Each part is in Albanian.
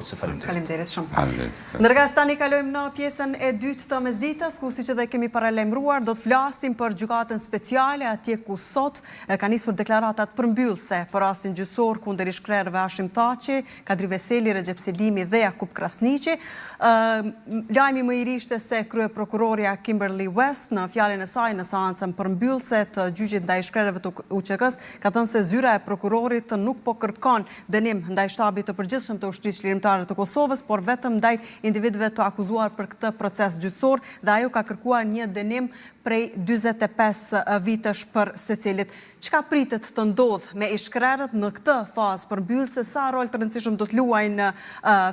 Faleminderit shumë. Ndërkohë tani kalojmë në pjesën e dytë të mesditës, ku siç edhe kemi paralajmëruar, do të flasim për gjykatën speciale, atje ku sot ka nisur deklaratat përmbyllëse për rastin gjyqësor kundër ish-krerëve Hashim Thaçi, Kadri Veseli, Recep Selimi dhe Jakub Krasniqi. Lajmi më i ri ishte se kryeprokuroria Kimberly West në fjalën e saj në seancën përmbyllëse të gjyqit ndaj ish-krerëve të UÇK-s ka thënë se zyra e prokurorit nuk po kërkon dënim ndaj shtabit të përgjithshëm të ushtrisë lirimtare të Kosovës, por vetëm ndaj individëve të akuzuar për këtë proces gjyqësor, dhe ajo ka kërkuar një dënim prej 45 vitesh për secilit. Çka pritet të ndodh me ish-krerët në këtë fazë përmbyllëse, sa rol të rëndësishëm do të luajnë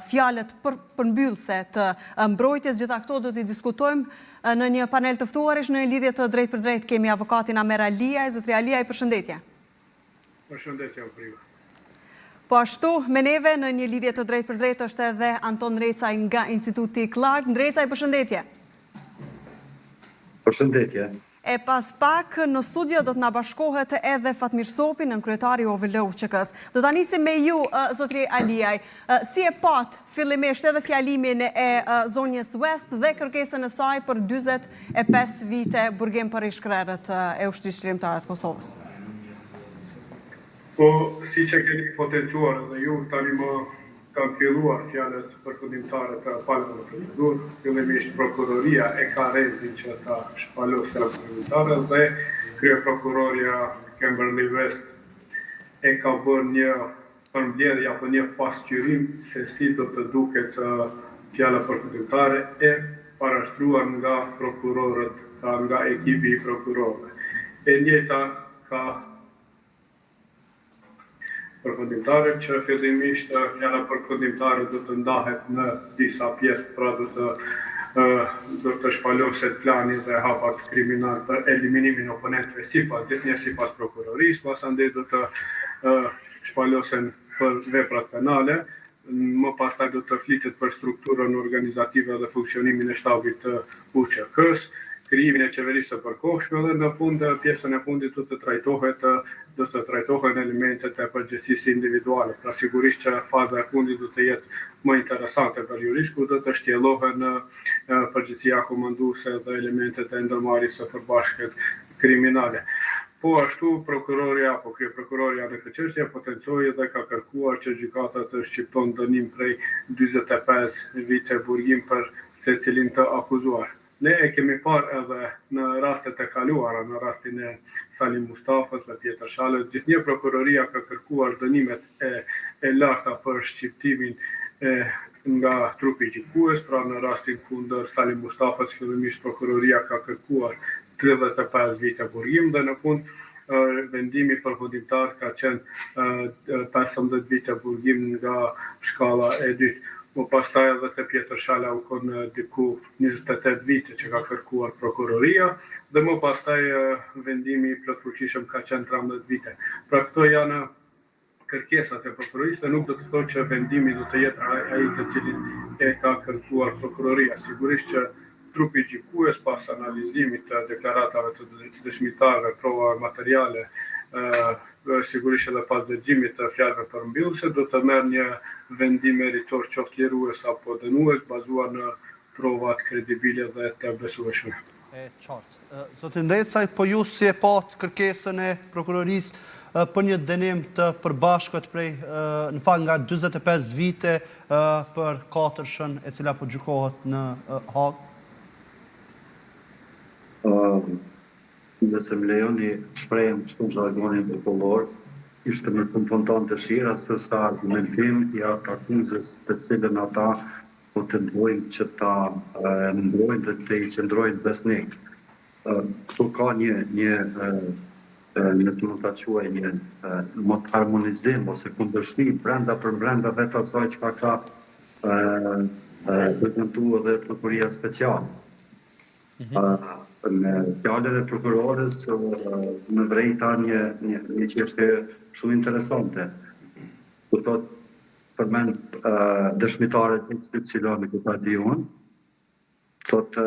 fjalët përmbyllëse të mbrojtjes? Gjitha këto do t'i diskutojmë në një panel të ftuarish. Në lidhje të drejt për drejt kemi avokatin Amer Aliaj. Zotri Aliaj, përshëndetje. Përshëndetje, Priva. Po ashtu, me neve në një lidhje të drejt për drejt është edhe Anton Recaj nga Instituti Clark. Recaj, përshëndetje. Përshëndetje. E pas pak në studio do të na bashkohet edhe Fatmir Sopi, nënkryetari i OVL-UÇK-s. Do ta nisim me ju, zotri Aliaj. Si e pat fillimisht edhe fjalimin e zonjës West dhe kërkesën e saj për 45 vite burgim për ish-krerët e ushtrisë lirimtare të Kosovës? Po, si që keni potencuar dhe ju, tani më kanë filluar fjalët përfundimtare të palëve në procedurë. Fillimisht prokuroria e ka rendin që ta shpalosë përfundimtare dhe kryeprokuroria Kimberly West e ka bërë një përmbledhje apo një pasqyrim se si do të duket fjala përfundimtare e parashtruar nga prokurorët, nga ekipi i prokurorëve. E njëjta ka përfundimtare, që fillimisht fjala përfundimtare do të ndahet në disa pjesë, pra do të shpaloset plani dhe hapat kriminal për eliminimin e oponentëve sipas prokurorisë, pasandej do të shpalosen për veprat penale, më pastaj do të flitet për strukturën organizative dhe funksionimin e shtabit të UÇK-s, krijimin e qeverisë së përkohshme dhe në fund pjesën e fundit do të trajtohen elementet e përgjegjësisë individuale. Pra sigurisht që faza e fundit do të jetë më interesante për juristë, ku do të shtjellohen përgjegjësia komanduese dhe elementet e ndërmarrjes së përbashkët kriminale. Po ashtu prokuroria apo kryeprokuroria në këtë çështje potencoi dhe ka kërkuar që gjykata të shqipton dënim prej 45 vite burgim për secilin të akuzuar. Ne e kemi parë edhe në rastet e kaluara, në rastin e Salim Mustafës dhe Pjetër Shalës, gjithnjë prokuroria ka kërkuar dënimet e larta për shqiptimin nga trupi gjykues, pra në rastin kundër Salim Mustafës fillimisht prokuroria ka kërkuar 35 vite burgim dhe në fund vendimi përfundimtar ka qenë 15 vite burgim nga shkalla e dytë. Më pastaj edhe te Pjetër Shala u kon diku 28 vite që ka kërkuar prokuroria dhe më pastaj vendimi i plotfuqishëm ka qenë 13 vite. Pra këto janë kërkesat e prokurorisë dhe nuk do të thotë që vendimi do të jetë ai të cilin e ka kërkuar prokuroria. Sigurisht që trupi gjykues pas analizimit të deklaratave të dëshmitarëve, prova materiale, sigurisht edhe pas dëgjimit të fjalëve përmbyllëse, do të merr një vendim meritor qoftë lirues apo dënues bazuar në provat kredibile dhe të besueshme. E qartë. Zotin Recaj, po ju si e pat kërkesën e prokurorisë për një dënim të përbashkët prej në fakt nga 45 vite për katërshën e cila po gjykohet në Hag? Nëse më lejoni shprehem kështu žargonin popullor, ishte më konfronton dëshira se sa argumentim i akuzës të cilën ata po tentojnë që ta ndrojnë dhe të i qëndrojnë besnik. Këtu ka një nëse mund ta quaj një mos harmonizim ose kundërshtim brenda vetë asaj çka ka dokumentuar dhe prokuroria speciale. Në fjalën e prokurorës në drejta një çështje shumë interesante. Do thotë përmend dëshmitarët XY në këtë diun, thotë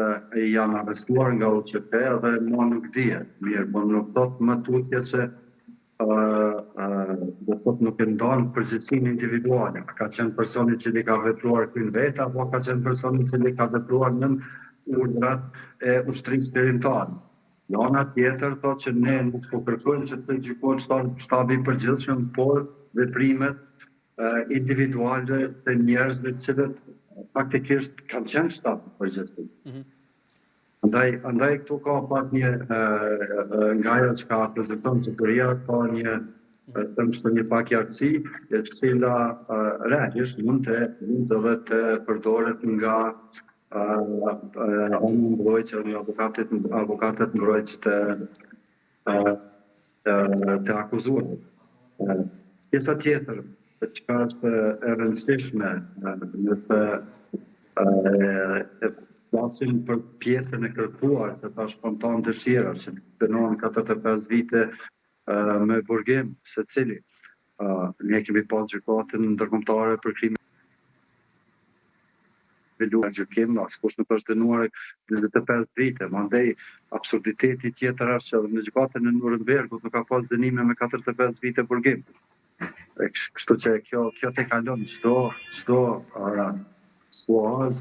janë arrestuar nga UÇK dhe mua nuk dihet. Mirë, po nuk thotë më tutje që do të thotë nuk e ndan përgjegjësinë individuale. Ka qenë personi që ka vepruar kënd vetë, apo ka qenë personi që ka vepruar në urdhrat e ushtrisë veritabële. Në ana tjetër thotë që ne nuk po kërkojmë që të gjykohet shtabi i përgjithshëm, por veprimet individuale të njerëzve të cilët faktikisht kanë qenë shtab i përgjithshëm. Andaj këtu ka pak një nga ajo që ka prezanton qeveria, ka një pak qartësi, e cila realisht mund edhe të përdoret nga mbrojtja dhe avokatët mbrojtës të akuzuarit. Pjesa tjetër që ka është e rëndësishme, nëse flasim për pjesën e kërkuar, që ta shpontan dëshira, që dënohen 45 vite me burgim secili. Ne kemi pas gjykatën ndërkombëtare për krime luar gjykim, askush nuk është dënuar 25 vite. Mandej absurditeti tjetër është që në gjykatën e Norimbergut nuk ka pas dënime me 45 vite burgim. Kështu që kjo te kalon çdo suaz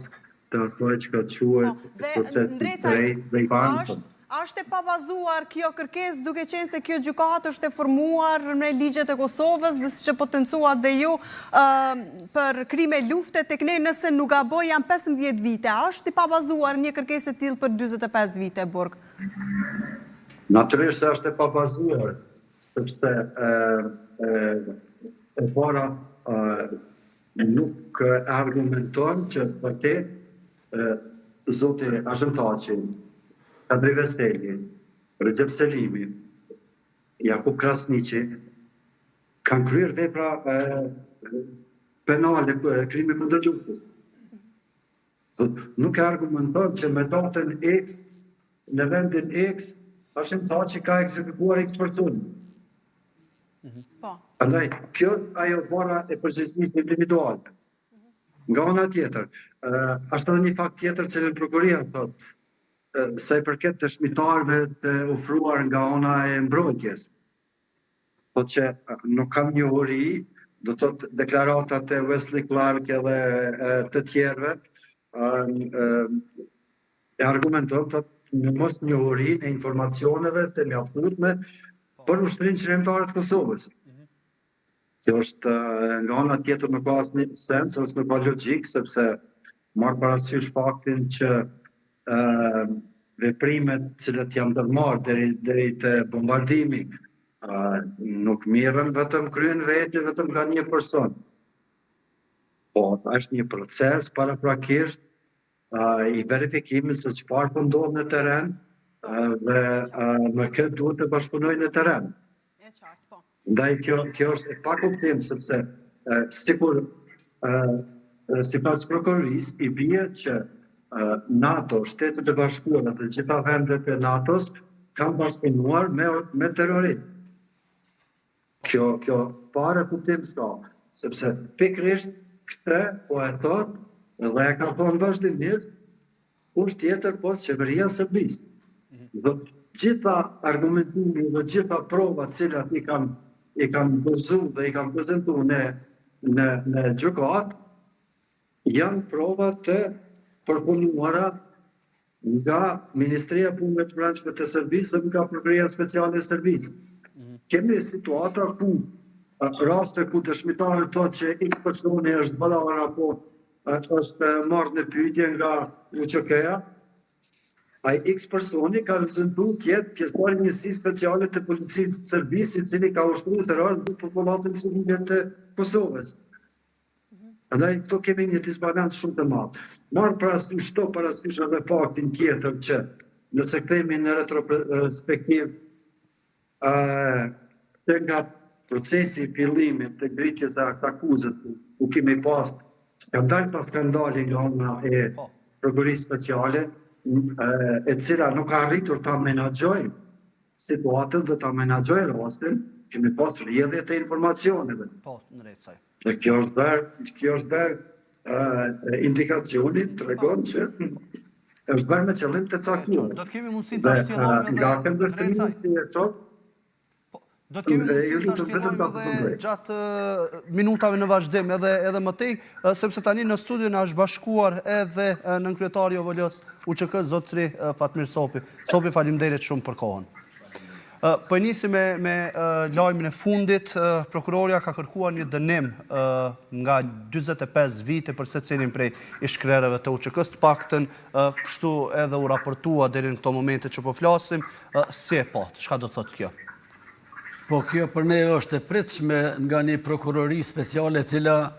të asaj që ka quhet procesi drejt banit. Është e pabazuar kjo kërkesë duke qenë se kjo gjykatë është e formuar me ligjet e Kosovës dhe siç e potencuat dhe ju për krime lufte tek ne nëse nuk gaboj janë 15 vite. Është e pabazuar një kërkesë e tillë për 45 vite burg? Natyrisht është e pabazuar, sepse e para nuk argumenton që vërtet zoti Azhem Thaçi, Kadri Veseli, Recep Selimi, Jakub Krasniqi kanë kryer vepra penale, krime kundër luftës. Nuk e argumenton që me datën X, në vendin X, Azhem Thaçi ka ekzekutuar X person. Andaj, kjo është ajo vara e përgjegjësisë individuale. Nga ana tjetër, është edhe një fakt tjetër që në prokuria thotë, sa i përket të dëshmitarëve të ofruar nga ana e mbrojtjes. Thotë që nuk kam njohuri, do të thotë deklaratat e Wesley Clark edhe të tjerëve, e argumenton thotë në mos njohurinë e informacioneve të mjaftueshme për Ushtrinë Qendrore të Kosovës. Që është nga ana tjetër nuk ka asnjë sens, ose nuk ka logjik, sepse marr parasysh faktin që veprimet cilët janë ndërmarrë deri te bombardimi nuk mirën vetëm kryen vetë vetëm nga një person. Po, është një proces paraprakisht i verifikimit se çfarë po ndodh në terren dhe me këtë duhet të bashkëpunojnë në terren. Ndaj kjo është e pa kuptim, sepse sikur sipas prokurorisë i bie që NATO, Shtetet e Bashkuara dhe gjitha vendet e NATO-s kanë bashkëpunuar me terroristë. Kjo fare kuptim s'ka, sepse pikërisht këtë po e thotë dhe e ka thonë vazhdimisht kush tjetër post qeveria e Serbisë. Dhe gjitha argumentimi dhe gjitha provat cilat i kanë dorëzuar dhe i kanë prezantuar në gjykatë janë prova të përpunuara nga Ministria e Punëve të Brendshme të Serbisë dhe nga Prokuria Speciale e Serbisë. Kemi situata ku raste ku dëshmitarët thonë që X personi është ballar apo është marrë në pyetje nga UÇK-ja, ai X personi ka vizituar të jetë pjesëtar i njësisë speciale të policisë të Serbisë, i cili ka ushtruar terror në popullatën civile të Kosovës. Andaj këto kemi një disbalancë shumë të madh. Marr parasysh edhe faktin tjetër që nëse kthehemi në retrospektiv të nga procesi i fillimit të ngritjes së akuzës u kemi pas skandal pas skandali nga ana e prokurisë speciale, e cila nuk ka arritur ta menaxhojë situatën dhe ta menaxhojë rastin, kemi pas rrjedhje të informacioneve. Po, në rrecaj. Dhe kjo është bërë indikacionin të regon që është bërë me qëllim të caktuar. Do të kemi mundësi të shtjellojmë nga këndërshënimi si e qoftë. Do të kemi mundësi ta shkëlqyjmë edhe gjatë minutave në vazhdim edhe më tej, sepse tani në studio na është bashkuar edhe nënkryetari i OVL-s UÇK zotëri Fatmir Sopi. Sopi, faleminderit shumë për kohën. Po nisim me lajmin e fundit. Prokuroria ka kërkuar një dënim nga 45 vite për secilin prej ishkrerëve të UÇK-s, të paktën kështu edhe u raportua deri në këto momente që po flasim. Si e pat? Çka do thotë kjo? Po kjo për ne është e pritshme nga një prokurori speciale cila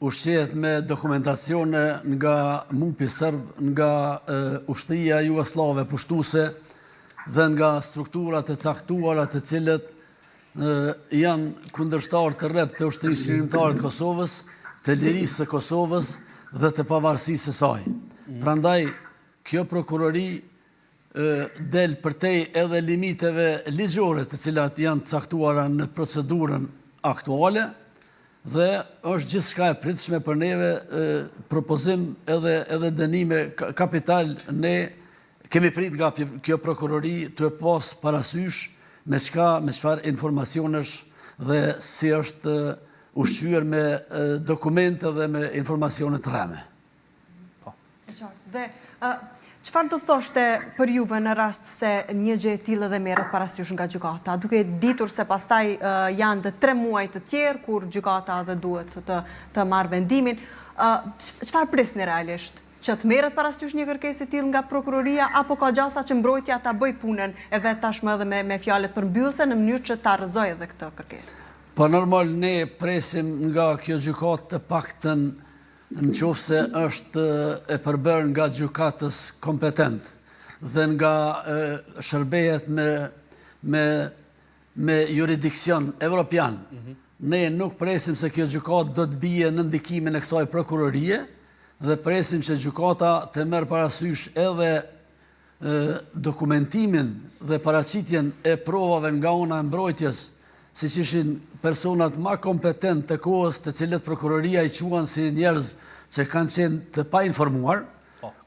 ushqehet me dokumentacione nga MUP-i Serb, nga ushtria jugoslave pushtuese dhe nga strukturat e caktuara të cilët janë kundërshtar të rrep të ushtrisë qëndrore të Kosovës, të lirisë së Kosovës dhe të pavarësisë së saj. Prandaj kjo prokurori del përtej edhe limiteve ligjore të cilat janë caktuara në procedurën aktuale dhe është gjithçka e pritshme për neve, propozim edhe dënime kapital. Ne kemi prit nga kjo prokurori të pas parasysh me çfarë informacionesh dhe si është ushqyer me dokumente dhe me informacione të rreme. Dhe çfarë do thoshte për juve në rast se një gjë e tillë dhe merret parasysh nga gjykata, duke ditur se pastaj janë dhe 3 muaj të tjerë kur gjykata dhe duhet të marrë vendimin, çfarë prisni realisht? Që të merret parasysh një kërkesë e tillë nga prokuroria, apo ka gjasa që mbrojtja ta bëj punën e vet tashmë edhe me fjalët përmbyllëse në mënyrë që ta rrëzojë edhe këtë kërkesë? Po normal ne presim nga kjo gjykatë të paktën në qoftë se është e përbërë nga gjykatës kompetent dhe nga shërbehet me jurisdiksion evropian. Ne nuk presim se kjo gjykatë do të bie në ndikimin e kësaj prokurorie dhe presim që gjykata të merr parasysh edhe dokumentimin dhe paraqitjen e provave nga ana e mbrojtjes, siç ishin personat më kompetent të kohës, të cilët prokuroria i quan si njerëz që kanë qenë të pa informuar,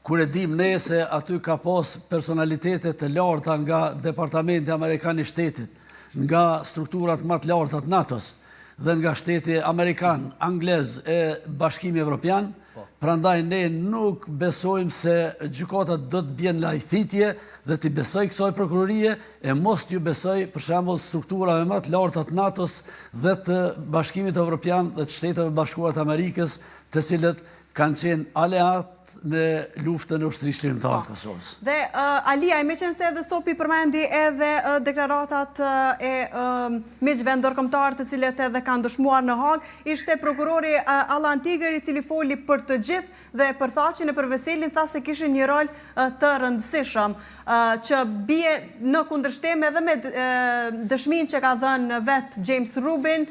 kur e dim ne se aty ka pas personalitete të larta nga Departamenti Amerikan i Shtetit, nga strukturat më të larta të NATO-s dhe nga shteti Amerikan, Anglez e Bashkimi Evropian. Prandaj ne nuk besojmë se gjykatat do të bjen lajthitje dhe t'i besoj kësaj prokurorie e mos t'ju besoj për shembull strukturave më të larta të NATO-s dhe të Bashkimit Evropian dhe të Shteteve Bashkuara të Amerikës, të cilët kanë qenë aleat me luftën e ushtrisë qëndrore të Kosovës. Dhe Aliaj, me qenë se edhe Sopi përmendi edhe deklaratat e miqve ndërkombëtar të cilët edhe kanë dëshmuar në Hag, ishte prokurori Allan Tigër i cili foli për të gjithë dhe për Thaçin e për Veselin, tha se kishin një rol të rëndësishëm që bie në kundërshtim edhe me dëshminë që ka dhënë vet James Rubin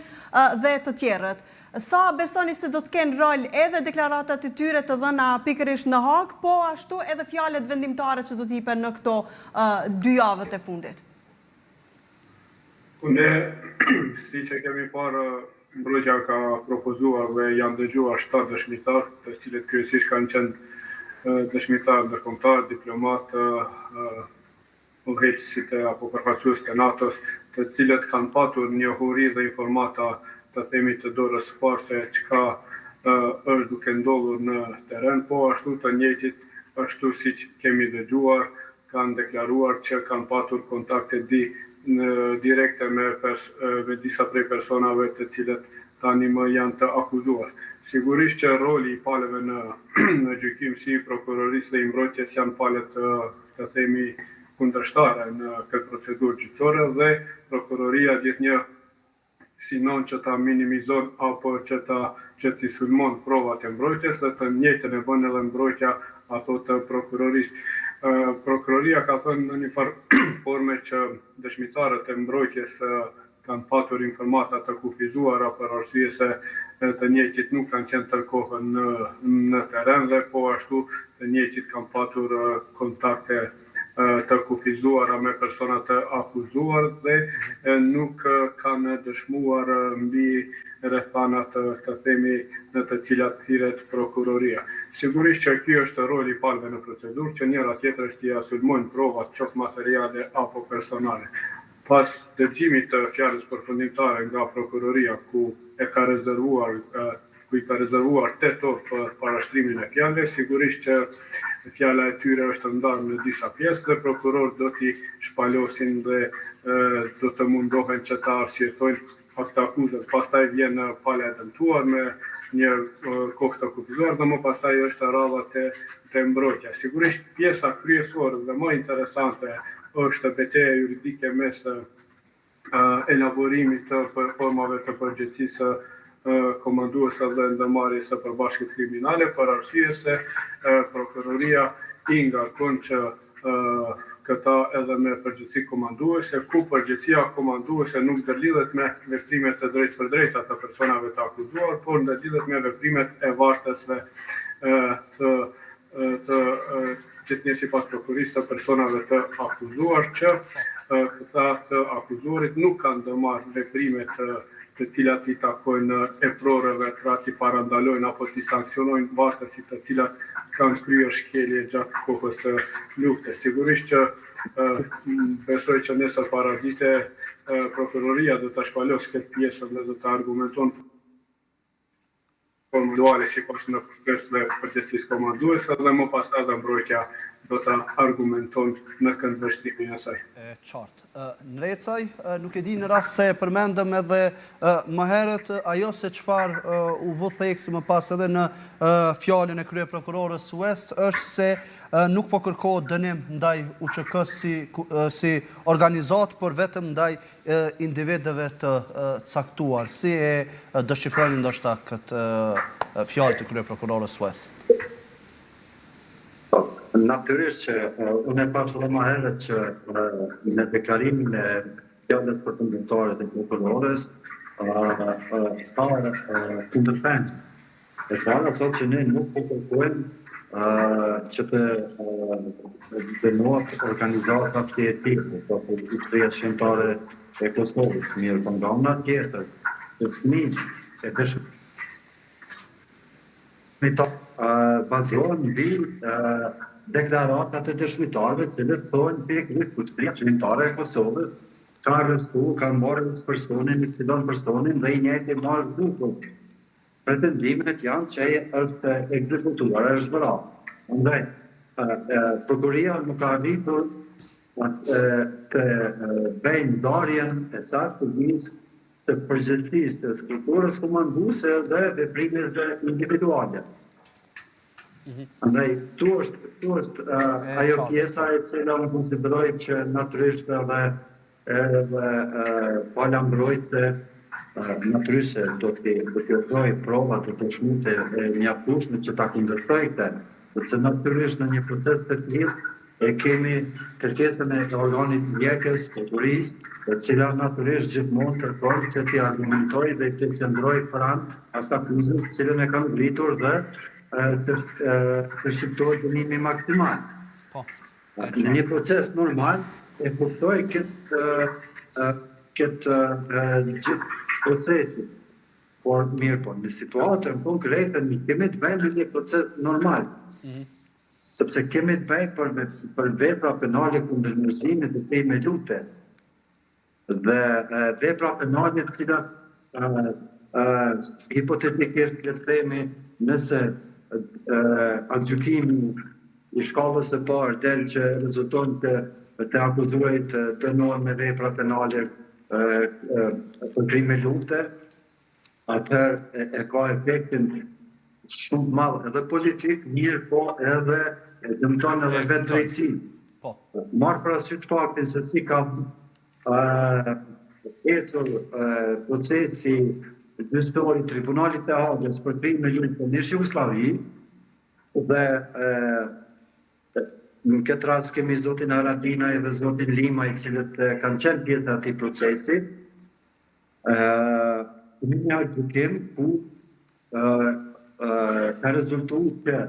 dhe të tjerët. Sa besoni se do të kenë rol edhe deklaratat e tyre të dhëna pikërisht në Hag, po ashtu edhe fjalët vendimtare që do të jepen në këto 2 javët e fundit? Ne, si që kemi parë, mbrojtja ka propozuar dhe janë dëgjuar 7 dëshmitar, të cilët kryesisht kanë qenë dëshmitar ndërkombëtar, diplomat, udhëheqësit apo përfaqësues të NATO-s, të cilët kanë patur njohuri dhe informata të themi të dorës së parë se çka është duke ndodhur në teren, po ashtu të njëjtit, ashtu siç kemi dëgjuar, kanë deklaruar që kanë patur kontakte direkte me disa prej personave të cilët tani më janë të akuzuar. Sigurisht që roli i palëve në gjykim si prokurorisë dhe i mbrojtjes janë palët të themi kundërshtare në këtë procedurë gjyqësore dhe prokuroria gjithnjë sinon që ta minimizon apo që t'i sulmon provat e mbrojtjes dhe të njëjtën e bën edhe mbrojtja ato të prokurorisë. Prokuroria ka thënë në një forme që dëshmitarët e mbrojtjes kanë patur informata të kufizuara për arsye se të njëjtit nuk kanë qenë tërë kohën në teren dhe po ashtu të njëjtit kanë patur kontakte të kufizuara me persona të akuzuar dhe nuk kanë dëshmuar mbi rrethanat të themi në të cilat thirret prokuroria. Sigurisht që ky është roli i palëve në procedurë, që njëra tjetrës t'i sulmojnë provat qoftë materiale apo personale. pas dëgjimit të fjalës përfundimtare nga prokuroria ku i ka rezervuar 8 orë për parashtrimin e fjalës, sigurisht që fjala e tyre është ndarë në disa pjesë dhe prokuror do t'i shpalosin dhe do të mundohen që ta arsjetojnë fakta akuzët. Pastaj vjen pala e dëmtuar me një kohë të kufizuar dhe më pastaj është radha të mbrojtja. Sigurisht pjesa kryesore dhe më interesante është betejë juridike mes elaborimit të formave të përgjegjësisë komanduese dhe ndërmarrjes së përbashkët kriminale, për arsye se prokuroria i ngarkon që këta edhe me përgjegjësi komanduese, ku përgjegjësia komanduese nuk ndërlidhet me veprimet të drejtpërdrejta të personave të akuzuar, por ndërlidhet me veprimet e vartësve të gjithnjë sipas prokurisë të personave të akuzuar, që këta të akuzuarit nuk kanë ndërmarrë veprimet të cilat i takojnë eprorëve, pra t'i parandalojnë apo t'i sankcionojnë vartësit të cilat kanë kryer shkelje gjatë kohës së luftës. Sigurisht që besoj që nesër paradite prokuroria do ta shpalosë këtë pjesën dhe do ta argumenton formuare sipas në proces dhe përgjegjësisë komanduese dhe më pas edhe mbrojtja do ta argumenton në këndvështrimin e saj. Qartë. Në Recaj, nuk e di në rast se përmendëm edhe më herët ajo se çfarë u vë theksi më pas edhe në fjalën e kryeprokurorës West është se nuk po kërkohet dënim ndaj UÇK-s si organizat, por vetëm ndaj individëve të caktuar. Si e dëshifroni ndoshta këtë fjalë të kryeprokurorës West? Natyrisht që unë e pash edhe më herët që në deklarimin e fjalës përfundimtare të prokurorës ka kundërpend. E para thotë që ne nuk po kërkojmë që të dënohet organizata shtetëtike, apo Ushtria Shqiptare e Kosovës, mirë po nga ana tjetër, të fëmijë e dëshmitarëve bazohen mbi deklaratat e dëshmitarëve, të cilët thonë pikërisht Ushtria Shqiptare e Kosovës ka arrestuar, ka marrë personin, i cilon personin dhe i njëjti marrë dukur. Pretendimet janë që ai është ekzekutuar, është vrarë. Andaj, prokuria nuk ka arritur të bëjë ndarjen e saktë të përgjegjësisë të strukturës komanduese dhe veprimeve individuale. Andaj, tu është ajo pjesa e cila unë konsideroj që natyrisht edhe pala mbrojtëse natyrisht do t'i ofroj provat të dëshmite e mjaftueshme që ta kundërshtojë këtë, sepse natyrisht në një proces të tillë e kemi kërkesën e organit mjekës, prokurisë, e cila natyrisht gjithmonë kërkon që t'i argumentojë dhe t'i qëndrojë pranë atë akuzës të cilën e kanë ngritur dhe të shqiptohet dënimi maksimal. Në një proces normal e kuptoj këtë gjithë procesi, por mirë po, në situatën konkrete ne kemi të bëjmë në një proces normal, sepse kemi të bëjmë për vepra penale kundër njerëzimit dhe krime lufte, dhe vepra penale të cilat hipotetikisht le të themi nëse aktgjykimi i shkallës së parë del që rezulton se të akuzuarit dënohen me vepra penale për krime lufte, atëherë e ka efektin shumë madh edhe politik, mirë po edhe dëmton edhe vetë drejtësinë. Marr parasysh faktin se si ka ecur procesi gjyqësor i Tribunalit të Hagës për krime lufte në Jugosllavi dhe në këtë rast kemi zotin Haradina dhe zotin Lima, i cilët kanë qenë pjesë të atij procesi. Një gjykim ku ka rezultuar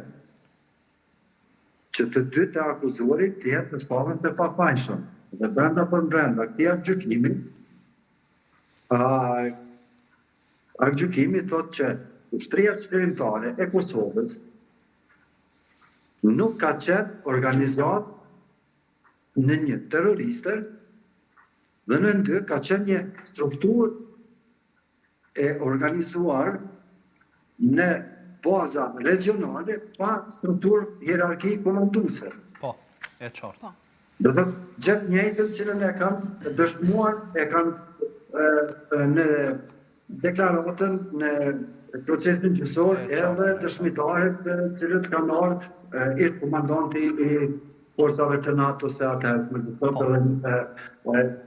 që të dy të akuzuarit të jetë në shkallën të pafajshëm. Dhe brenda këtij gjykimi, gjykimi thotë që Ushtria Shqiptare e Kosovës nuk ka qenë organizat në një terroriste Dhe në dy ka qenë një strukturë e organizuar në baza regionale pa strukturë hierarki komanduese. Po, e qartë. Do të gjithë njëjtën cilën e kanë dëshmuar, e kanë në deklaratën në procesin gjyqësor edhe dëshmitarët cilët kanë ardhur i komandanti i forcave të NATO-s së atëhershme. Do thotë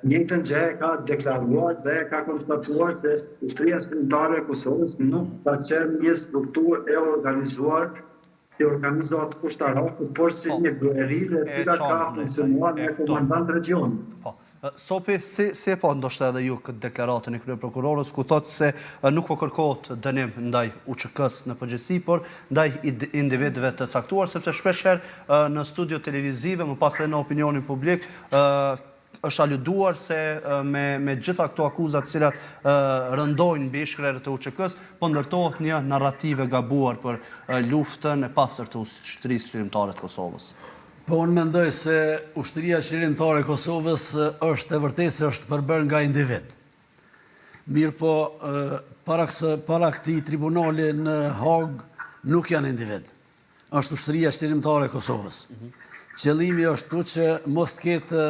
njëjtën gjë e ka deklaruar dhe ka konstatuar se ushtria shqiptare e Kosovës nuk ka qenë një strukturë e organizuar si organizat kushtarake, por si një bujeri e cila ka funksionuar me komandant region. Po. Sopi, si e po ndoshta edhe ju këtë deklaratën e krye prokurorës, ku thotë se nuk po kërkohet dënim ndaj UÇK-s në përgjithësi, por ndaj individëve të caktuar, sepse shpeshherë në studio televizive, më pas edhe në opinionin publik, është aluduar se me gjitha këto akuzat cilat rëndojnë mbi shkrerët e UÇK-s, po ndërtohet një narrative gabuar për luftën e pastër të ushtrisë shërimtare të Kosovës. Po unë mendoj se ushtria shërimtare e Kosovës është e vërtetë se është përbërë nga individ. Mirë po, para këtij tribunali në Hag nuk janë individ. Është ushtria shërimtare e Kosovës. Qëllimi është tu që mos të ketë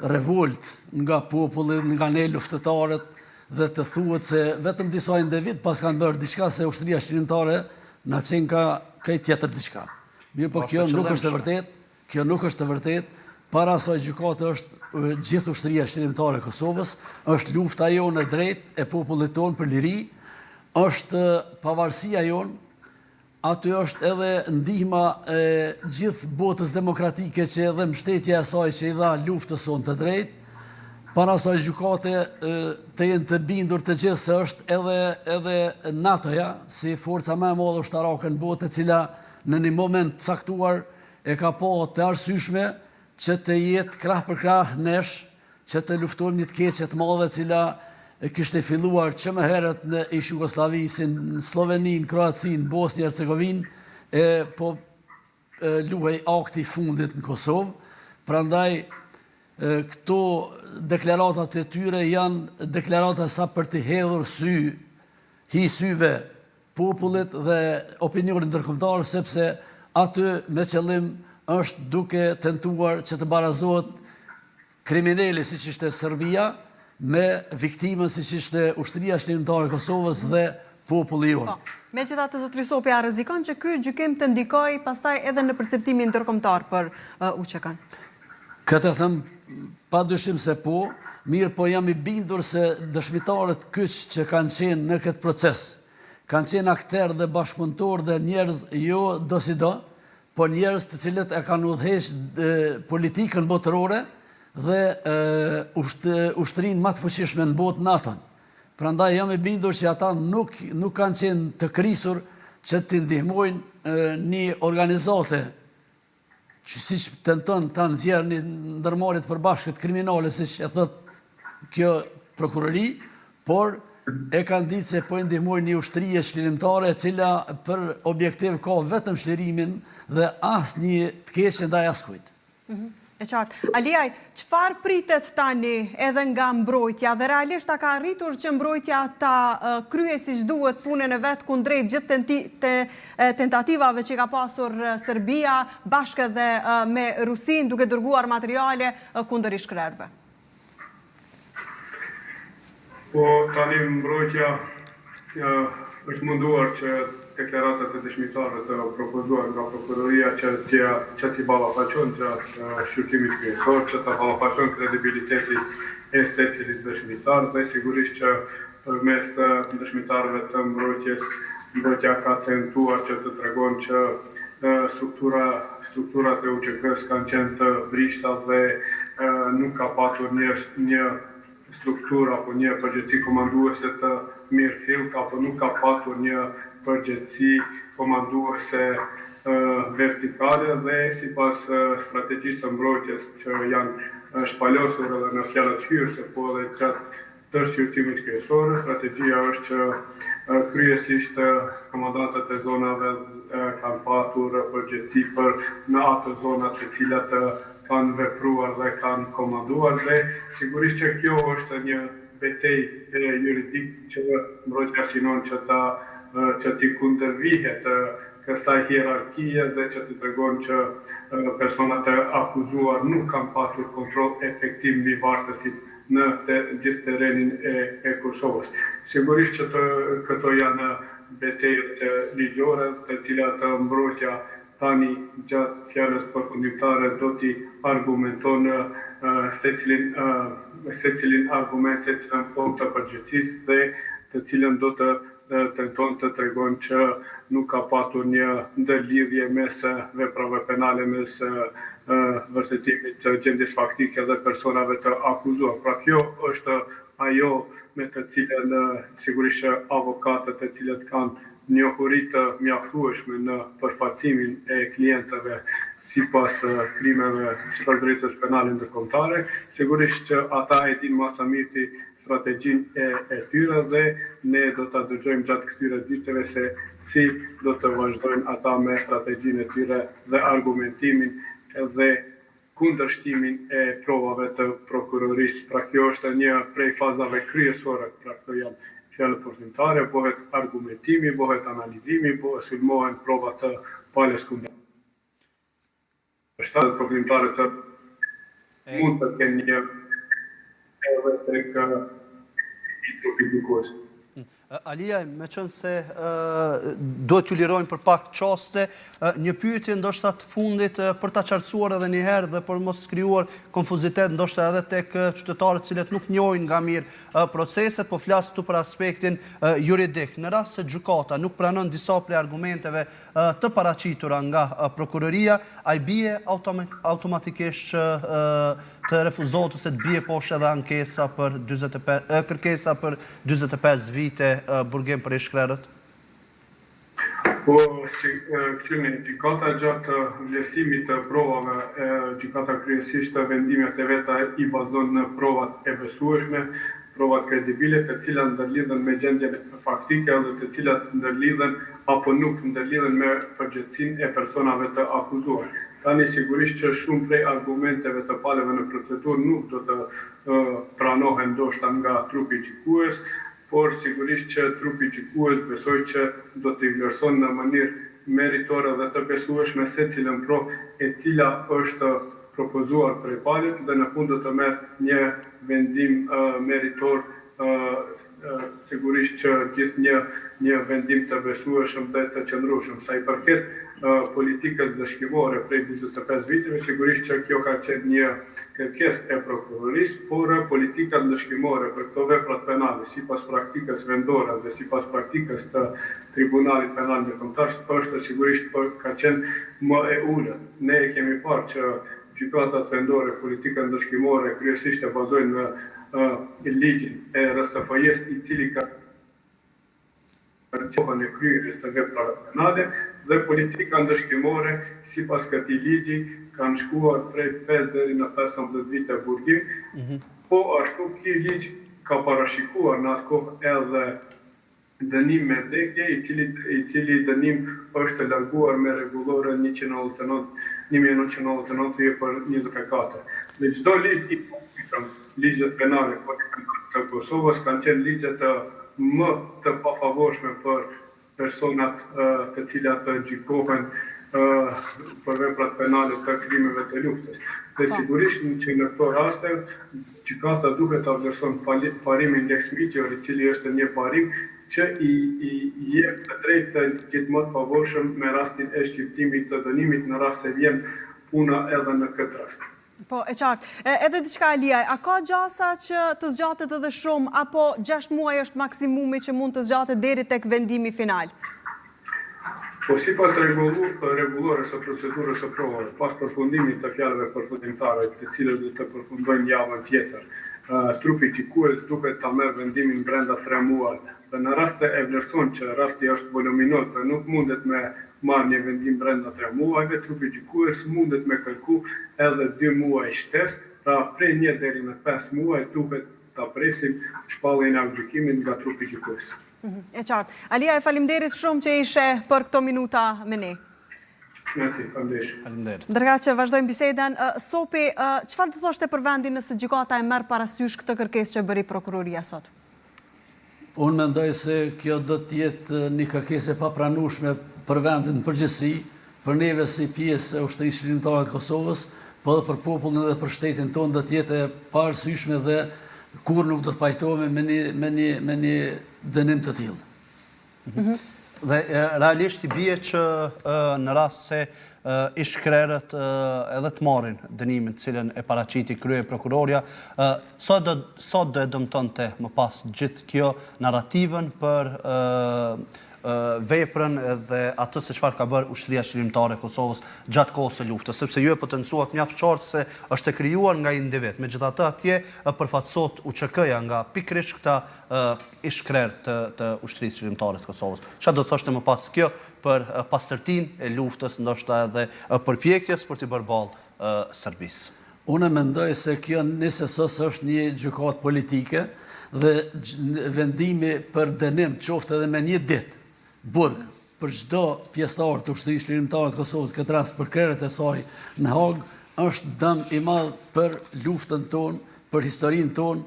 revolt nga populli, nga ne luftëtarët, dhe të thuhet se vetëm disa individ pas kanë bërë diçka se ushtria shërimtare na qenë ka këtë tjetër diçka. Mirë po kjo nuk është e vërtet, kjo nuk është e vërtet, para asaj gjykate është gjithë ushtria shërimtare e Kosovës, është lufta jonë e drejtë e popullit tonë për liri, është pavarësia jonë, aty është edhe ndihma e gjithë botës demokratike që edhe mbështetja e saj që i dha luftës sonë të drejtë, para asaj gjykate të jenë të bindur të gjithë se është edhe NATO-ja, si forca më e madhe ushtarake në botë, e cila në një moment caktuar e ka pa të arsyeshme që të jetë krah për krah nesh, që të luftojmë një të keqe të madhe cila kishte filluar që më herët në ish Jugosllavi, si në Sloveni, në Kroaci, në Bosnjë Hercegovinë, po luhej akti fundit në Kosovë. Prandaj këto deklaratat e tyre janë deklarata sa për të hedhur syve popullit dhe opinionin ndërkombëtar, sepse aty me qëllim është duke tentuar që të barazohet kriminali siç ishte Serbia me viktimën siç ishte ushtria shërimtare e Kosovës dhe populli jonë. Megjithatë, zotëri Sopi, a rrezikon që ky gjykim të ndikojë pastaj edhe në perceptimin ndërkombëtar për UÇK-n? Këtë them padyshim se po, mirë po jam i bindur se dëshmitarët kyç që kanë qenë në këtë proces kanë qenë akter dhe bashkëpunëtor dhe njerëz jo do si do, po njerëz të cilët e kanë udhëheqë politikën botërore dhe ushtrinë më të fuqishme në botë NATO-n. Prandaj jam i bindur që ata nuk kanë qenë të krisur që të ndihmojnë një organizate që siç tenton ta nxjerrë një ndërmarrje të përbashkët kriminale, siç e thot kjo prokurori, por e kanë ditë se po ndihmojnë një ushtrie shlirimtare e cila për objektiv ka vetëm shlirimin dhe asnjë të keqe ndaj askujt. E qartë. Aliaj, çfarë pritet tani edhe nga mbrojtja dhe realisht a ka arritur që mbrojtja ta kryej siç duhet punën e vet kundrejt gjithë tentativave që ka pasur Serbia bashkë edhe me Rusin duke dërguar materiale kundër ish-krerëve? Po tani mbrojtja është munduar që deklaratat e dëshmitarëve të propozuar nga prokuroria që t'i ballafaqojnë që shqyrtimit kryesor, që të ballafaqojnë kredibilitetin e secilit dëshmitar dhe sigurisht që përmes dëshmitarëve të mbrojtja ka tentuar që të tregon që strukturat e UÇK-s kanë qenë të vrishta dhe nuk ka patur një struktura apo një përgjegjësi komanduese të mirëfill, apo nuk ka patur një përgjegjësi komanduese vertikale dhe sipas strategjisë së mbrojtjes që janë shpalosur edhe në fjalët hyrëse, po edhe gjatë të shqyrtimit kryesor, strategjia është që kryesisht komandantët e zonave kanë patur përgjegjësi për në ato zonat të cilat kanë vepruar dhe kanë komanduar dhe sigurisht që kjo është një betejë juridike që mbrojtja synon që t'i kundërvihet kësaj hierarkie dhe që t'i tregon që personat e akuzuar nuk kanë patur kontroll efektiv mbi varësit në gjithë terrenin e Kosovës. Sigurisht që këto janë betejët ligjore, të cilat mbrojtja tani gjatë fjalës përfundimtare do t'i argumenton secilin argument, secilin fond të përgjithësisë dhe të cilën do të tenton të tregon që nuk ka patur një ndërlidhje mes veprave penale, mes vërtetimit të gjendjes faktike dhe personave të akuzuar. Pra kjo është ajo me të cilën sigurisht që avokatët e cilët kanë njohuri të mjaftueshme në përfacimin e klientëve sipas krimeve, sipas drejtësisë penale ndërkombëtare, sigurisht që ata e dinë më së miri strategjinë e tyre dhe ne do ta dëgjojmë gjatë këtyre ditëve se si do të vazhdojnë ata me strategjinë e tyre dhe argumentimin dhe kundërshtimin e provave të prokurorisë. Pra kjo është një prej fazave kryesore, pra këto janë fjalë përfundimtare, bëhet argumentimi, bëhet analizimi, sulmohen prova të palës kundër. Shtatë përfundimtare të mund të kenë një edhe tek i trupit gjykues. Alia, me qënë se do t'ju lirojnë për pak qaste, një pyetje ndoshta të fundit për ta qartësuar edhe një herë dhe për mos krijuar konfuzitet ndoshta edhe tek qytetarët cilët nuk njohin nga mirë proceset, po flas këtu për aspektin juridik. Në rast se gjykata nuk pranon disa prej argumenteve të paraqitura nga prokuroria, ai bie automatikisht të refuzohet ose të bie poshtë edhe ankesa për 45 kërkesa për 45 vite burgim për shkrerët? Po, këtyne, gjykata gjatë vlerësimit të provave, gjykata kryesisht vendimet e veta i bazon në provat e besueshme, provat kredibile, të cilat ndërlidhen me gjendjen faktike dhe të cilat ndërlidhen apo nuk ndërlidhen me përgjegjësinë e personave të akuzuar. Tani sigurisht që shumë prej argumenteve të paleve në procedurë nuk do të pranohen ndoshta nga trupi gjykues, por sigurisht që trupi gjykues besoj që do të vlerëson në mënyrë meritore dhe të besueshme secilën provë e cila është propozuar prej palët dhe në fund do të merr një vendim meritor, sigurisht që gjithë një vendim të besueshëm dhe të qëndrueshëm. Sa i përket politikës dëshkimore prej 25 viteve, sigurisht që kjo ka qenë një kërkesë e prokurorisë, por politika dëshkimore për këto veprat penale, sipas praktikës vendore dhe sipas praktikës të Tribunalit Penal Ndërkombëtar, është sigurisht ka qenë më e ulët. Ne kemi parë që gjykatat vendore, politikën dëshkimore kryesisht e bazojnë në ligjin e RSF-s, i cili ka përgjohën e kryerjes së veprave penale dhe politika ndëshkimore sipas këtij ligji kanë shkuar prej 5 deri në 15 vite burgim, po ashtu ky ligj ka parashikuar në atë kohë edhe dënim me vdekje, i cili dënim është larguar me rregullore 1999 për 24. Dhe çdo ligj i ligjet penale të Kosovës kanë qenë ligjet më të pafavorshme për personat të cilat gjykohen për veprat penale të krimeve të luftës. Dhe sigurisht që në këto raste, gjykata duhet ta vlerëson parimin leksmiqor, i cili është një parim që i jep të drejtë gjithë më të favorshëm me rastin e shqiptimit të dënimit në rast se vjen puna edhe në këtë rast. Po, e qartë. Edhe diçka Aliaj, a ka gjasa që të zgjatet edhe shumë, apo 6 muaj është maksimumi që mund të zgjatet deri tek vendimi final? Po sipas rregullores së procedurës së provave, pas përfundimit të fjalëve përfundimtare, të cilët do të përfundojnë javën tjetër, trupi gjykues duhet ta merr vendimin brenda 3 muaj. Dhe në rast se e vlerëson që rasti është voluminoz dhe nuk mundet me marrë një vendim brenda 3 muajve, trupi gjykues mundet me kërku edhe 2 muaj shtesë, pra prej 1 deri në 5 muaj duhet ta presim shpalljen e gjykimit nga trupi gjykues. E qartë. Alia, faleminderit shumë që ishe për këto minuta me ne. Merci, faleminderit. Faleminderit. Ndërka që vazhdojmë biseden, Sopi, çfarë do thoshte për vendin nëse gjykata e merr parasysh këtë kërkesë që bëri prokuroria sot? Unë mendoj se kjo do të jetë një kërkesë e papranueshme për vendin në përgjithësi, për neve si pjesë e ushtrisë qëllimtare të Kosovës, po dhe për popullin dhe për shtetin tonë do të jetë e parësyeshme dhe kur nuk do të pajtohemi me një dënim të tillë. Dhe realisht i bie që në rast se ish-krerët edhe të marrin dënimin të cilën e paraqiti krye prokuroria, sot do e dëmtonte më pas gjithë kjo narrativën për veprën dhe atë se çfarë ka bërë ushtria qëllimtare e Kosovës gjatë kohës së luftës, sepse ju e potencuat mjaft qartë se është e krijuar nga individ. Megjithatë atje përfaqësohet UÇK-ja nga pikërisht këta ish-krerë të ushtrisë qëllimtare të Kosovës. Çfarë do thoshte më pas kjo për pastërtinë e luftës, ndoshta edhe përpjekjes për të bërë ballë Serbisë? Unë mendoj se kjo nesësos është një gjykatë politike dhe vendimi për dënim qoftë edhe me një ditë burg për çdo pjesëtar të ushtrisë qëllimtare të Kosovës, këtë rast për krerët e saj në Hag, është dëm i madh për luftën tonë, për historinë tonë,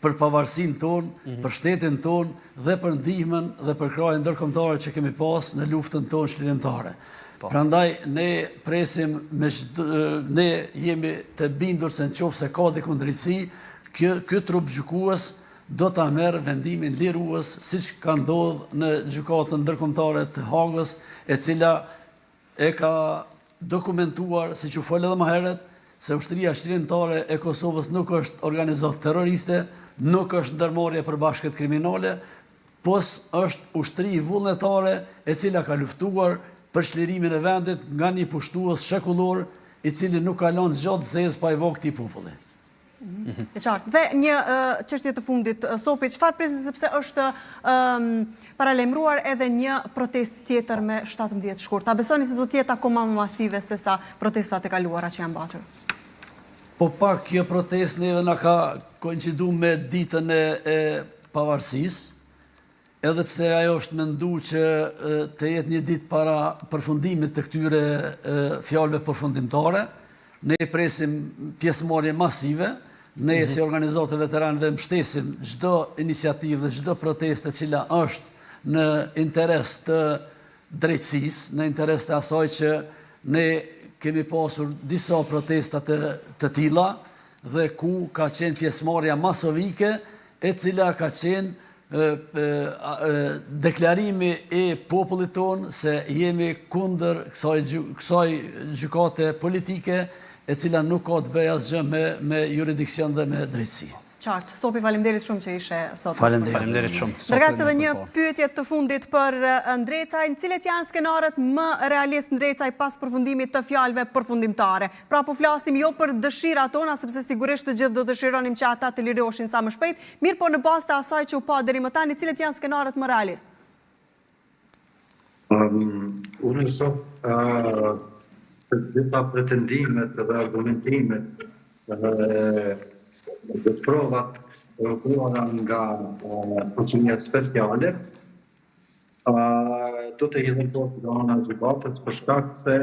për pavarësinë tonë, për shtetin tonë dhe për ndihmën dhe për krahjen ndërkombëtare që kemi pas në luftën tonë qëllimtare. Prandaj ne presim ne jemi të bindur se nëse ka dikundërsi, ky trup gjykues do ta merr vendimin lirues, siç ka ndodhur në gjykatën ndërkombëtare të Hagës, e cila e ka dokumentuar, siç u fol edhe më herët, se ushtria qëllimtare e Kosovës nuk është organizatë terroriste, nuk është ndërmarrje për bashkët kriminale, pos është ushtri vullnetare e cila ka luftuar për çlirimin e vendit nga një pushtues shekullor i cili nuk ka lënë gjatë zezë pa i vogë këtij populli. E qartë. Dhe një çështje të fundit, Sopi, çfarë presin sepse është paralajmëruar edhe një protestë tjetër me 17 shkurt. A besoni se do të jetë akoma më masive se sa protestat e kaluara që janë mbatur? Po pak kjo protestë neve na ka koinciduar me ditën e pavarësisë, edhe pse ajo është menduar që të jetë një ditë para përfundimit të këtyre fjalëve përfundimtare. Ne presim pjesëmarrje masive. Ne si organizatë e veteranëve mbështesim çdo iniciativë dhe çdo protestë e cila është në interes të drejtësisë, në interes të asaj që ne kemi pasur disa protesta të tilla dhe ku ka qenë pjesëmarrja masovike, e cila ka qenë deklarimi i popullit tonë se jemi kundër kësaj gjykate politike, e cila nuk ka të bëjë asgjë me jurisdiksion dhe me drejtësi. Qartë. Sopi, faleminderit shumë që ishe sot. Faleminderit shumë. Ndërkaq edhe një pyetje të fundit për Ndrecaj, cilët janë skenarët më realist Ndrecaj pas përfundimit të fjalëve përfundimtare? Pra po flasim jo për dëshirat tona, sepse sigurisht të gjithë do dëshironim që ata të liroheshin sa më shpejt, mirë po në bazë të asaj që u pa deri më tani, cilët janë skenarët më realist? Unë shoh gjitha pretendimet dhe argumentimet dhe provat kërkuara nga fuqinia speciale do të jenë postë nga ana e gjykatës për shkak se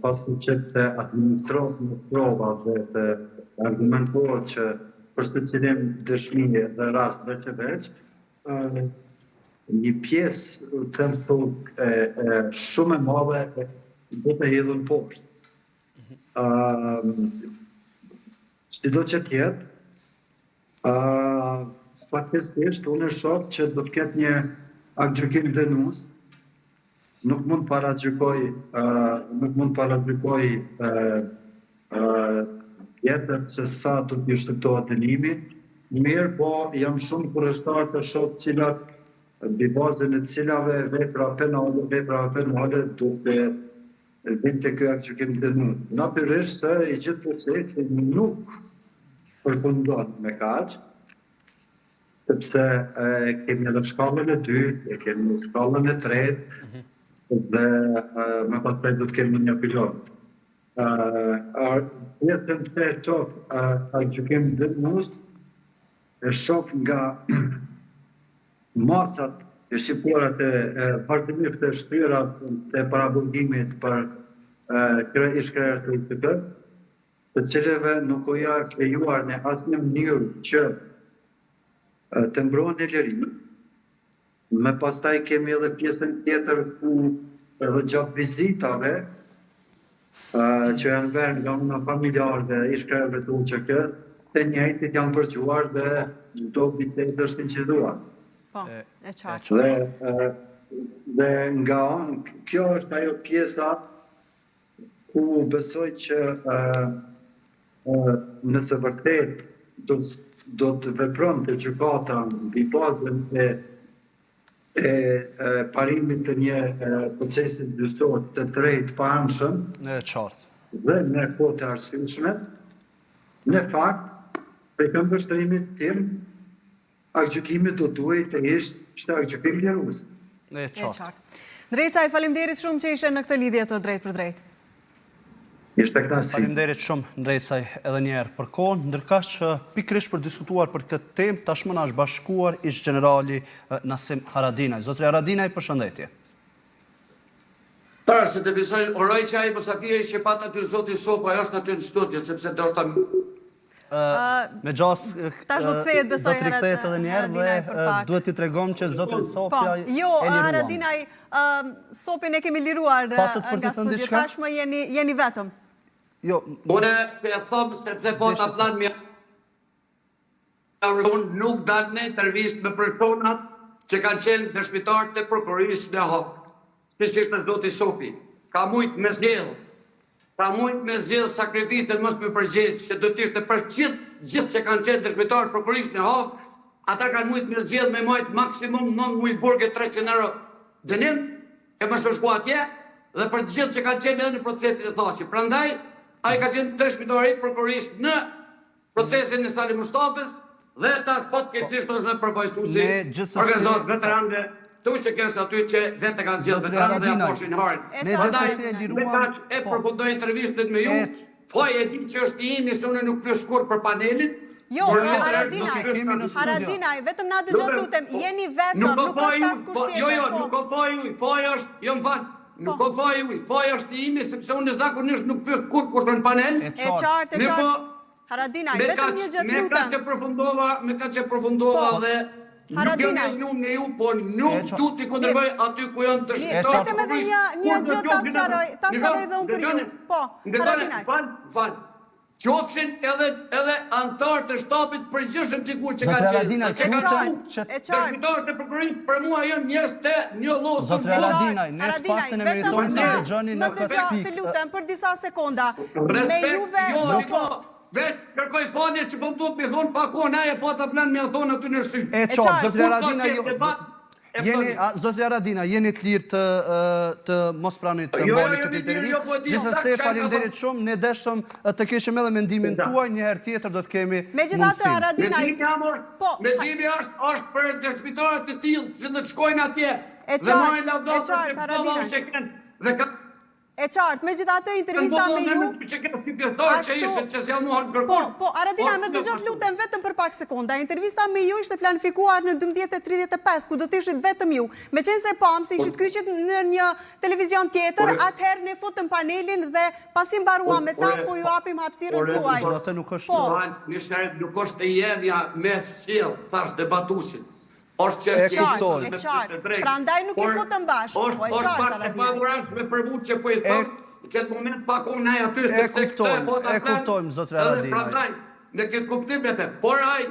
pasi që të administrohet në prova dhe të argumentohet që për secilin dëshmi dhe rast veç një pjesë shumë e madhe do të hedhën poshtë. Sido që tjetë, fatkesisht, unë e shoh që do të ketë një aktgjykim dënues, nuk mund paragjykoj tjetër se sa do t'i shqiptohet dënimi, mirë, po jam shumë kurreztar të shoh cilat mbi bazën e cilave vepra penale do të vinë të ky aktgjykim dënues. Natyrisht se i gjithë procesi nuk përfundon me kaq, sepse kemi edhe shkallën e dytë, kemi shkallën e tretë, dhe më pastaj do të kemi një pilot. Jetën të shoh aktgjykim dënues, e shoh nga masat shqiptarët e partimisht të shtyrat të paraburgimit për ish-krerët të ICK-s, të cilëve nuk u janë lejuar në asnjë mënyrë që të mbrohen e lirim. Me pastaj kemi edhe pjesën tjetër ku edhe gjatë vizitave që janë verë nga una familjarëve ish-krerëve të UÇK-s, të njëjtit janë përgjuar dhe do bitet është inciduar. Po, e qartë. Dhe nga kjo është ajo pjesa ku besoj që nëse vërtet do të vepron të gjykata mbi bazën e parimit të një procesit gjyqësor të drejtë pa anshëm dhe në kohë të arsyeshme, në fakt, për këmbështrimit tim, aktgjykimi do duhet të ishte aktgjykim lirues. E qartë. Drejtësaj, faleminderit shumë që ishe në këtë lidhje të drejtë për drejtë. Ishte kënaqësi. Faleminderit shumë Drejtësaj edhe një herë për kohën, ndërkaq që pikërisht për diskutuar për këtë temë tashmë na është bashkuar ish generali Nasim Haradinaj. Zotri Haradinaj, përshëndetje. Se të besoj, oroj që ai Mustafia që pat aty zoti Sopo, ajo është aty në studio, sepse do të me gjas do të rikthehet edhe një herë dhe duhet t'i tregom që zotri Sopja e liruam. Jo, Haradinaj, Sopin e kemi liruar nga studio, tashmë jeni vetëm. Une për e thëmë se të pota plan mja unë nuk dalë në intervist me personat që kanë qenë dëshmitarë të prokurisë në hapë. Këshishtë të zoti Sopi. Ka mujtë me zjedhë. Ka mujtë me zjedhë sakrificën mos me përgjegjë, që do t'ishte për gjithë që kanë qenë dëshmitarë të prokurisë në hapë, ata kanë mujtë me zjedhë me majtë maksimum 9 mujtë burge 300 euro dënim, e më shku atje, dhe për gjithë që kanë qenë edhe në procesin e thaqi. Prandaj, a i ka qenë dëshmitari prokurisë në procesin e Sali Mustafës dhe tash fatkeqësisht është në përbajsuesi organizatë veteranëve të UÇK-s aty që vetë kanë zgjedhur veteranë dhe aposhin harin. Prandaj e përfundoj intervistën me ju. Foje e di që është i imi se unë nuk pyes kur për panelin. Jo, Haradinaj, vetëm na dëgjoni lutem, jeni vetëm, nuk është askush tjetër. Jo, nuk ka foj, foja është, jo më fal. Nuk ka foj është i imi sepse unë zakonisht nuk pyes kur kush në panel. E qartë. Haradinaj, vetëm një gjë lutem. Me ka që përfundova dhe nuk jam edhe nuk në ju, po nuk du t'i kundërbëj aty ku janë të shqiptarë. Vetëm edhe një gjë ta sharoj dhe unë për ju. Po, Haradinaj. Fal. Qofshin edhe antarë të shtapit përgjithshëm dikur që ka qenë. E qartë. Dëshmitarët e prokurisë për mua janë njerëz të një lloj. Zotri Haradinaj, ne paktën e meritojmë të dëgjoni në këtë pikë. Të lutem për disa sekonda. Me juve nuk po. Vetë kërkoj falje që po më duhet me thonë pa kohë naje po ta plan me thonë aty në sy. E qartë, Zotri Haradinaj, Zotri Haradinaj, jeni të lirë të mos pranoj të mbani këtë intervistë. Gjithsesi, faleminderit shumë, ne deshëm të kishim edhe mendimin tuaj, një herë tjetër do të kemi mundësinë. Mendimi është për dëshmitarët të tillë që do të shkojnë atje dhe marrin lavdatë të povës që kanë. E qartë, me gjithatë intervista me ju... Po, Haradinaj, me dëgjot lutem vetëm për pak sekonda. Intervista me ju ishte planifikuar në 12:35, ku do t'ishit vetëm ju. Me qenë se pamë, se ishit kyqit në një televizion tjetër, atëherë ne futëm panelin dhe pasim barua me ta, po ju apim hapësirën tuaj. Atë nuk është... Nuk është e jemja me sjellë, thash debatusin. E qartë, pra ndaj nuk i futëm bashkë. është e pavurat me përvut që po i thëmë, në këtë moment pakon ne aty, sepse këtë e pota e kuptojmë, Zotri Haradinaj. Prandaj, në këtë kuptim e të, por aj,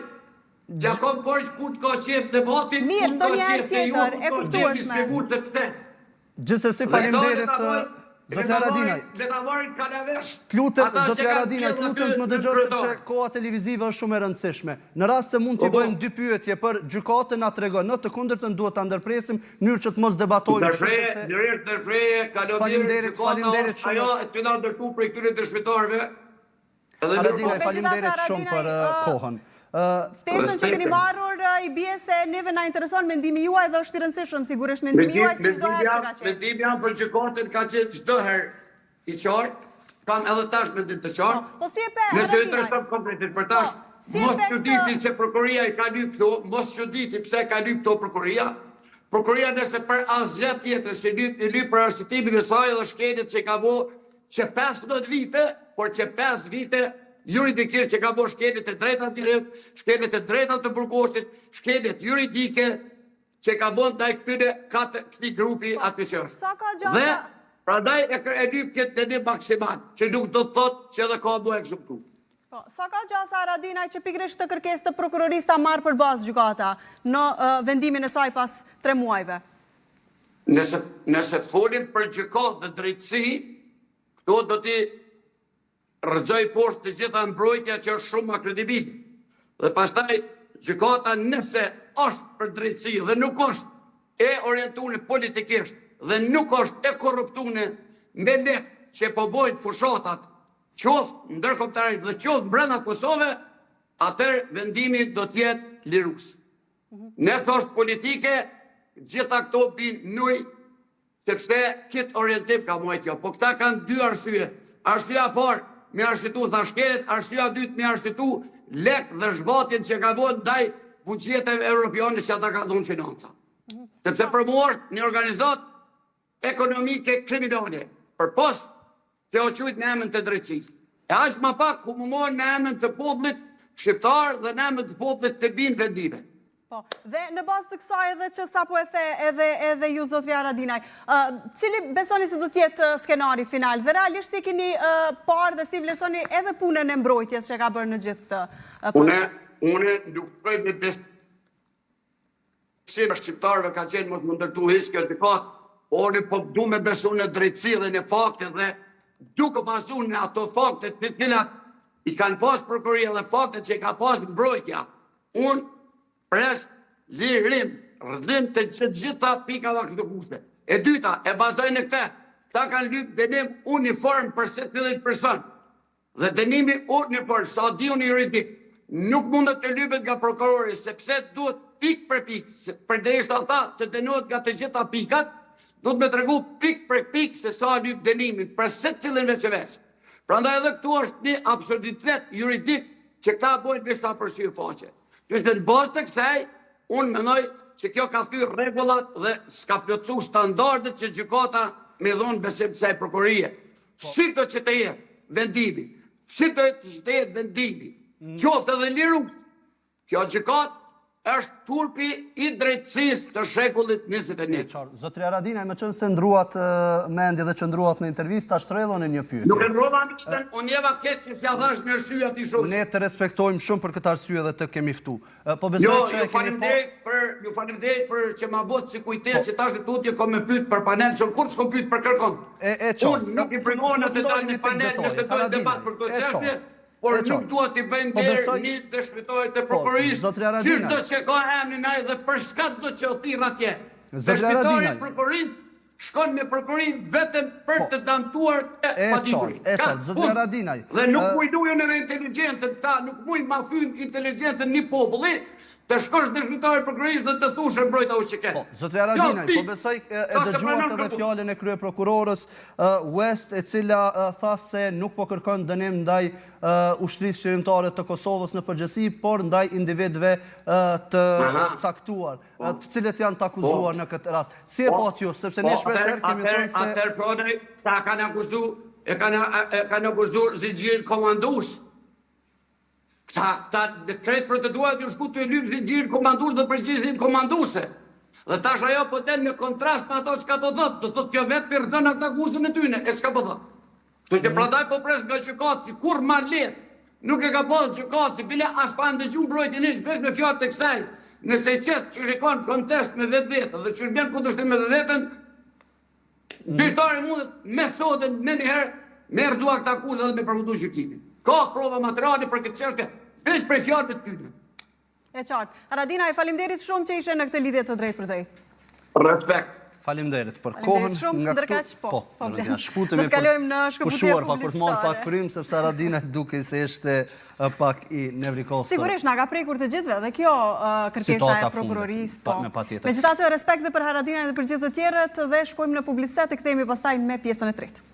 ja kom përsh ku të ka qef debatin, mirë, do një herë tjetër, e kuptueshme. Gjithsesi, faleminderit, Zotri Haradinaj. Zotri Haradinaj, lutem të më dëgjoni sepse koha televizive është shumë e rëndësishme. Në rast se mund t'i bëjmë 2 pyetje për gjykatën, na tregon, në të kundërtën duhet ta ndërpresim në mënyrë që të mos debatojmë sepse ndërpreje, kalobir, gjykata, ajo e që na ndërtu për këtyre dëshmitarëve. Haradinaj, faleminderit shumë për kohën. Ftesën që keni marrur i bie se neve na intereson mendimi juaj dhe është i rëndësishëm sigurisht mendimi juaj si çdo herë që ka qenë. Mendimi jam për gjykatën ka qenë çdo herë i qartë, kam edhe tash mendim të qartë. Po si e pe? Nëse u intereson kompletisht për tash, mos çuditni se prokuria i ka lyp këtu, mos çuditni pse ka lyp këtu prokuria. prokuria nëse për asgjë tjetër, se lyp për arsitimin e saj dhe shkelit që ka bo që 15 vite, por që 5 vite juridikisht që ka bo shkelit e drejta direkt, shkelit e drejta të burgosit, shkelit juridike që ka bo ndaj këti grupi aty që është. Sa ka gjasa? Dhe, prandaj e lyp këtë dënim maksimal, që nuk do të thotë që edhe ka bo e kësuptu. Po, sa ka gjasa Haradinaj që pikërisht të kërkesë të prokurorista marrë për bazë gjykata në vendimin e saj pas 3 muajve? Nëse folim për gjykatë dhe drejtësi, këto do t'i rëgjoj poshtë të gjitha mbrojtja që është shumë akredibil. Dhe pastaj gjykata nëse është për drejtësi dhe nuk është e orientune politikisht dhe nuk është e korruptune me ne që po bojnë fushatat qoftë ndërkombëtarisht dhe qoftë brenda Kosove, atër vendimi do t'jetë lirus. Nëse është politike, gjitha këto binë nuj, sepse kitë orientim ka mojtë kjo. Po këta kanë 2 arsye. Arsyeja parë me arsyetu thashkelet, arsyeja dytë me arsyetu lek dhe zhvatjen që ka bën ndaj buxheteve europiane që ata ka dhënë financa. Sepse për mua një organizat ekonomike kriminale, për post që o qujtë në emën të drejtësisë. E ashtë ma pak ku më morë në emën të poplit shqiptar dhe në emën të poplit të binë vendime. Po, dhe në bazë të kësaj edhe që sa po e the edhe ju, zotri Haradinaj, cili besoni se do tjetë skenari final? Dhe realisht si keni parë dhe si vlerësoni edhe punën e mbrojtjes që ka bërë në gjithë të proces? Une nuk pëjt me besim shqiptarëve ka qenë më të më ndërtu ishë kjo të fatë, por në po du me besu në drejtësi dhe në fakte dhe duke bazu në ato fakte të cilat i kanë pas prokuria dhe fakte që i ka pas mbrojtja, unë pres lirim, rëzim të gjitha pikave këtë kushte. E dyta, e bazoj në këte, ta kanë lyp dënim uniform për se të dhe person. Dhe dënimi uniform, sa di unë juridik, nuk mundet të lypet nga prokurori, sepse duhet pik për pik, për dhe ishtë ata të dënohet nga të gjitha pikat, do të me të regu pik për pik se sa lyp dënimin, për se të cilin veçeves. Pra nda edhe këtu është një absurditet juridik që këta bojnë visa për sy faqe. Që në bazë të kësaj, unë menoj që kjo ka thyrë regullat dhe s'ka plotësu standardet që gjykata me dhonë besim kësaj prokurie. Si do që të jetë vendimi, si do që të jetë vendimi, qoftë edhe lirus, kjo gjykat është turpi i drejtësisë të shekullit 21. Zotri Haradinaj, me qënë se ndruat mendje dhe që ndruat në intervjist, ta shtrelon e një pyetje. Nuk e ndrova në unë jeva ketë që si a thash me arsye ati shosë. Ne të respektojmë shumë për këtë arsye dhe të kemi ftu. Po Jo, besoj që ju e kemi faleminderit për që ma botë si kujtes që tash e tutje kom me pyet për panel, që kur s'kom pyet për kërkon. Unë nuk i përgojnë nëse dalë në panel, nëse të dojnë debat për këtë çështje, por nuk duhet t'i bëjnë derë një dëshmitorit të prokurorisë, që do që ka emnin ai dhe për shka do që o thirë atje. Dëshmitorit prokurorisë shkon në prokurori vetëm për të damtuar paditurin. Zotri Haradinaj. Dhe nuk mujduju në inteligencën këta, nuk muj ma fynë inteligencën një populli, të shkosh dëshmitari prokurorisë dhe të thushë mbrojta u që ke. Zotri Haradinaj, po besoj e dëgjuat edhe fjallën e krye prokurorës West, e cila tha se nuk po kërkon dënim ndaj ushtrisë qërimtare të Kosovës në përgjithësi, por ndaj individëve të caktuar, të cilët janë të akuzuar në këtë rast. Si e pat ju, sepse ne shpesher kemi thënë se... Atër prodej, ta kanë akuzu zinxhir komandus. Këta në kretë për të duat ju shku të e lypë zinxhir komandus dhe përgjithësim komanduse. Dhe tash ajo po ten në kontrast me ato që ka po thot, do thot kjo vetë për rëzën atë akuzën e tyne, e s'ka po thot. Kështu që prandaj po pres nga gjykatësi, kur ma letë, nuk e ka po gjykatësi, bile as pa ndëgju mbrojtjen e veç me fjalë të kësaj, nëse qëtë që shikon kontest me vetë vetën dhe që shbjen kundërshtim me vetë vetën, gjyqtari mundet me sotën me njëherë me rdua këta akuzë dhe me përfundu gjykimin. Ka prova materiali për këtë çështje, veç për fjalët e tyne. E qartë. Haradinaj, faleminderit shumë që ishe në këtë lidhje të drejtë për drejtë. Respekt. Faleminderit për kohën nga këtu. Po, shkutemi për pushuar pa kur të marrë pak frym, sepse Haradinaj duke se ishte pak i nevrikosur. Sigurisht, nga ka prekur të gjithve, dhe kjo kërkesa e prokurorisë. Megjithatë, respekt dhe për Haradinaj dhe për gjithë të tjerët, dhe shkojmë në publicitet e kthehemi pastaj me pjesën e tretë.